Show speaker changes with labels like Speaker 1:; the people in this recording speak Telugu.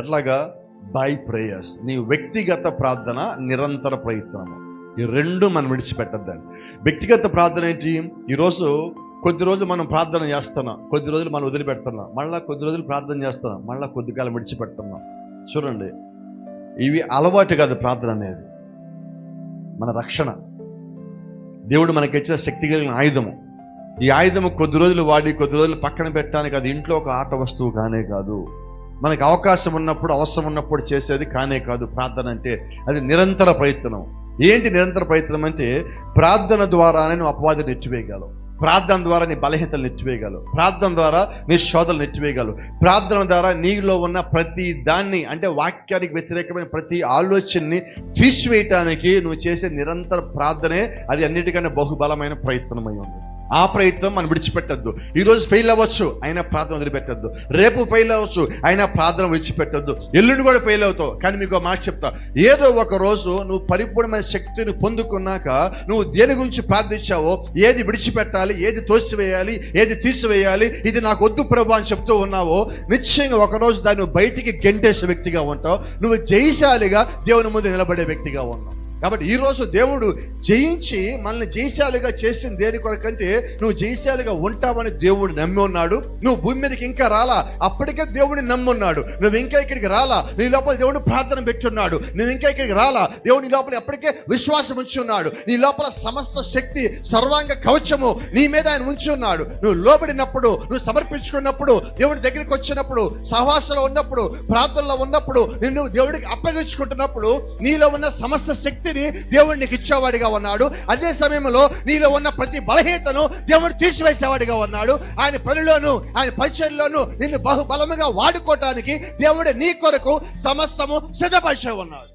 Speaker 1: ఎట్లాగా? By prayers. నీ వ్యక్తిగత ప్రార్థన, నిరంతర ప్రయత్నము, ఈ రెండు మనం విడిచిపెట్టద్దండి. వ్యక్తిగత ప్రార్థన ఏంటి? ఈరోజు కొద్ది రోజులు మనం ప్రార్థన చేస్తున్నాం, కొద్ది రోజులు మనం వదిలిపెడుతున్నాం, మళ్ళీ కొద్ది రోజులు ప్రార్థన చేస్తున్నాం, మళ్ళీ కొద్ది కాలం విడిచిపెడుతున్నాం. చూడండి, ఇవి అలవాటు కాదు. ప్రార్థన అనేది మన రక్షణ. దేవుడు మనకి ఇచ్చిన శక్తి కలిగిన ఆయుధము. ఈ ఆయుధము కొద్ది రోజులు వాడి కొద్ది రోజులు పక్కన పెట్టడానికి అది ఇంట్లో ఒక ఆట వస్తువు కానే కాదు. మనకు అవకాశం ఉన్నప్పుడు, అవసరం ఉన్నప్పుడు చేసేది కానే కాదు. ప్రార్థన అంటే అది నిరంతర ప్రయత్నం. ఏంటి నిరంతర ప్రయత్నం అంటే? ప్రార్థన ద్వారానే నువ్వు అపవాదిని నెట్టివేయగలవు, ప్రార్థన ద్వారా నీ బలహీనతలు నెట్టివేయగలవు, ప్రార్థన ద్వారా నీ శోధనలు నెట్టివేయగలవు, ప్రార్థన ద్వారా నీలో ఉన్న ప్రతి దాన్ని, అంటే వాక్యానికి వ్యతిరేకమైన ప్రతి ఆలోచనని తీసివేయటానికి నువ్వు చేసే నిరంతర ప్రార్థనే అది అన్నిటికన్నా బహుబలమైన ప్రయత్నమై ఉంది. ఆ ప్రయత్నం మనం విడిచిపెట్టద్దు. ఈరోజు ఫెయిల్ అవ్వచ్చు, అయినా ప్రార్థన వదిలిపెట్టద్దు. రేపు ఫెయిల్ అవ్వచ్చు, అయినా ప్రార్థన విడిచిపెట్టద్దు. ఎల్లుండి కూడా ఫెయిల్ అవుతావు. కానీ మీకు మాట చెప్తా, ఏదో ఒక రోజు నువ్వు పరిపూర్ణమైన శక్తిని పొందుకున్నాక నువ్వు దేని గురించి ప్రార్థించావో, ఏది విడిచిపెట్టాలి, ఏది తోసివేయాలి, ఏది తీసివేయాలి, ఇది నాకు వద్దు ప్రభు అని చెప్తూ ఉన్నావో, నిశ్చయంగా ఒకరోజు దాన్ని నువ్వు బయటికి గెంటేసే వ్యక్తిగా ఉంటావు. నువ్వు జయశాలిగా దేవుని ముందు నిలబడే వ్యక్తిగా ఉన్నావు. కాబట్టి ఈరోజు దేవుడు జయించి మనల్ని జయశాలిగా చేసింది దేని కొరకంటే నువ్వు జయశాలిగా ఉంటావని దేవుడు నమ్మి ఉన్నాడు. నువ్వు భూమి మీదకి ఇంకా రాలా, అప్పటికే దేవుడిని నమ్మున్నాడు. నువ్వు ఇంకా ఇక్కడికి రాలా, నీ లోపల దేవుడు ప్రార్థన పెట్టున్నాడు. నువ్వు ఇంకా ఇక్కడికి రాలా, దేవుడు నీ లోపల ఎప్పటికే విశ్వాసం ఉంచున్నాడు. నీ లోపల సమస్త శక్తి, సర్వాంగ కవచము నీ మీద ఆయన ఉంచున్నాడు. నువ్వు లోబడినప్పుడు, నువ్వు సమర్పించుకున్నప్పుడు, దేవుడి దగ్గరికి వచ్చినప్పుడు, సహవాసంలో ఉన్నప్పుడు, ప్రార్థనలో ఉన్నప్పుడు, నిన్ను దేవుడికి అప్పగించుకుంటున్నప్పుడు నీలో ఉన్న సమస్త శక్తి దేవుడు నీకు ఇచ్చేవాడిగా ఉన్నాడు. అదే సమయంలో నీలో ఉన్న ప్రతి బలహీనతను దేవుడు తీసివేసేవాడిగా ఉన్నాడు. ఆయన పనిలోను, ఆయన పరిచర్యలోను నిన్ను బహుబలముగా వాడుకోవటానికి దేవుడు నీ కొరకు సమస్తము సిద్ధపరిచే ఉన్నాడు.